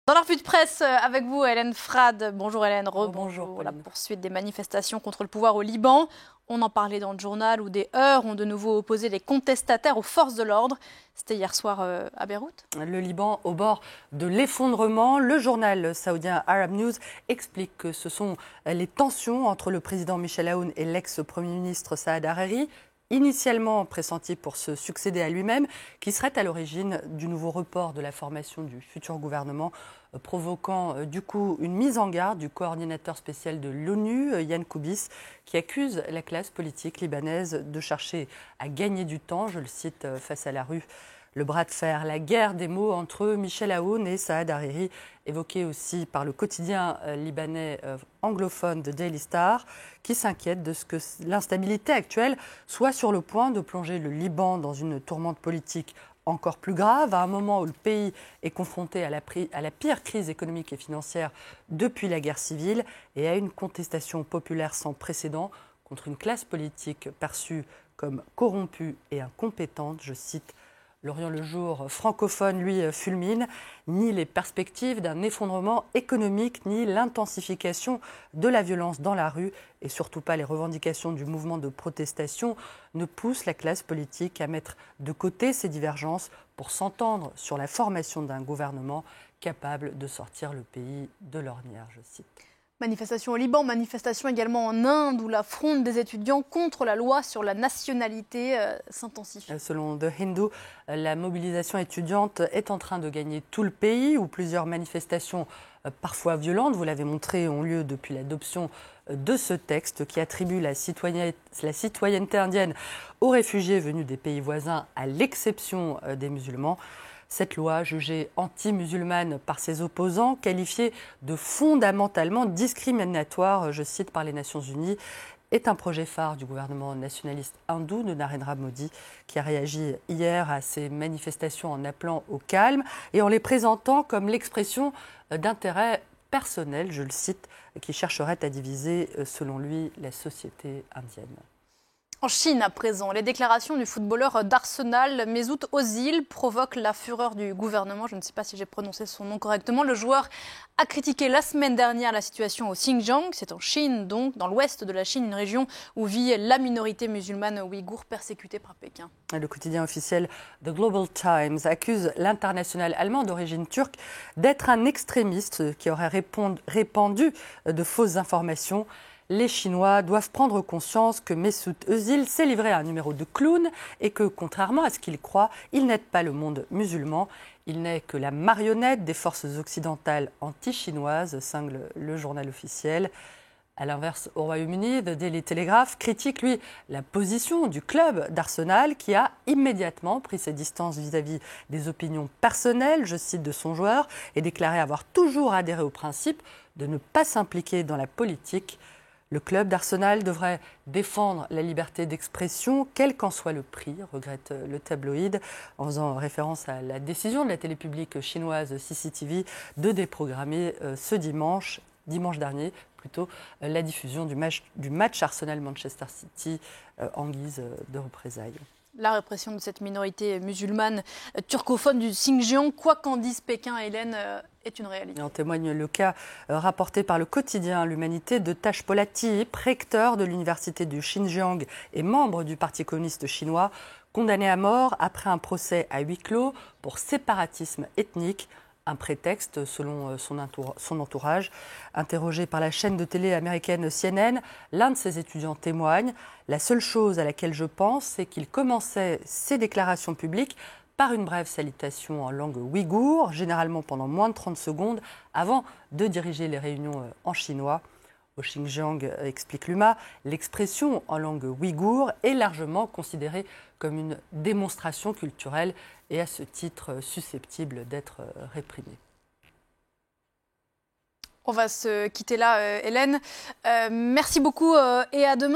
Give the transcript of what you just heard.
Dans la revue de presse, avec vous, Hélène Frade. Bonjour Hélène, Bonjour. La poursuite des manifestations contre le pouvoir au Liban. On en parlait dans le journal où des heurts ont de nouveau opposé les contestataires aux forces de l'ordre. C'était hier soir à Beyrouth. Le Liban au bord de l'effondrement. Le journal saoudien Arab News explique que ce sont les tensions entre le président Michel Aoun et l'ex-premier ministre Saad Hariri, initialement pressenti pour se succéder à lui-même, qui serait à l'origine du nouveau report de la formation du futur gouvernement, provoquant du coup une mise en garde du coordinateur spécial de l'ONU, Yann Koubis, qui accuse la classe politique libanaise de chercher à gagner du temps, je le cite, face à la rue. Le bras de fer, la guerre des mots entre Michel Aoun et Saad Hariri, évoqué aussi par le quotidien libanais anglophone de Daily Star, qui s'inquiète de ce que l'instabilité actuelle soit sur le point de plonger le Liban dans une tourmente politique encore plus grave, à un moment où le pays est confronté à la pire crise économique et financière depuis la guerre civile et à une contestation populaire sans précédent contre une classe politique perçue comme corrompue et incompétente, je cite. L'Orient le jour francophone, lui, fulmine. Ni les perspectives d'un effondrement économique, ni l'intensification de la violence dans la rue, et surtout pas les revendications du mouvement de protestation, ne poussent la classe politique à mettre de côté ces divergences pour s'entendre sur la formation d'un gouvernement capable de sortir le pays de l'ornière, je cite. Manifestation au Liban, manifestation également en Inde où la fronde des étudiants contre la loi sur la nationalité s'intensifie. Selon The Hindu, la mobilisation étudiante est en train de gagner tout le pays où plusieurs manifestations parfois violentes, vous l'avez montré, ont lieu depuis l'adoption de ce texte qui attribue la citoyenneté indienne aux réfugiés venus des pays voisins à l'exception des musulmans. Cette loi, jugée anti-musulmane par ses opposants, qualifiée de fondamentalement discriminatoire, je cite, par les Nations Unies, est un projet phare du gouvernement nationaliste hindou de Narendra Modi, qui a réagi hier à ces manifestations en appelant au calme et en les présentant comme l'expression d'intérêts personnels, je le cite, qui chercherait à diviser, selon lui, la société indienne. En Chine, à présent, les déclarations du footballeur d'Arsenal, Mesut Özil, provoquent la fureur du gouvernement. Je ne sais pas si j'ai prononcé son nom correctement. Le joueur a critiqué la semaine dernière la situation au Xinjiang. C'est en Chine, donc, dans l'ouest de la Chine, une région où vit la minorité musulmane ouïghour persécutée par Pékin. Le quotidien officiel The Global Times accuse l'international allemand d'origine turque d'être un extrémiste qui aurait répandu de fausses informations. Les Chinois doivent prendre conscience que Mesut Özil s'est livré à un numéro de clown et que, contrairement à ce qu'il croit, il n'aide pas le monde musulman. Il n'est que la marionnette des forces occidentales anti-chinoises, cingle le journal officiel. À l'inverse, au Royaume-Uni, The Daily Telegraph critique, lui, la position du club d'Arsenal qui a immédiatement pris ses distances vis-à-vis des opinions personnelles, je cite, de son joueur, et déclaré avoir toujours adhéré au principe de ne pas s'impliquer dans la politique. Le club d'Arsenal devrait défendre la liberté d'expression, quel qu'en soit le prix, regrette le tabloïd, en faisant référence à la décision de la télé publique chinoise CCTV de déprogrammer ce dimanche dernier, la diffusion du match Arsenal-Manchester City en guise de représailles. La répression de cette minorité musulmane turcophone du Xinjiang, quoi qu'en dise Pékin, Hélène, est une réalité. En témoigne le cas rapporté par le quotidien L'Humanité de Tashpo Latif, recteur de l'université du Xinjiang et membre du Parti communiste chinois, condamné à mort après un procès à huis clos pour séparatisme ethnique. Un prétexte, selon son entourage. Interrogé par la chaîne de télé américaine CNN, l'un de ses étudiants témoigne « La seule chose à laquelle je pense, c'est qu'il commençait ses déclarations publiques par une brève salutation en langue ouïghour, généralement pendant moins de 30 secondes, avant de diriger les réunions en chinois. » Au Xinjiang, explique l'UMA, l'expression en langue ouïghour est largement considérée comme une démonstration culturelle et à ce titre susceptible d'être réprimée. On va se quitter là, Hélène. Merci beaucoup et à demain.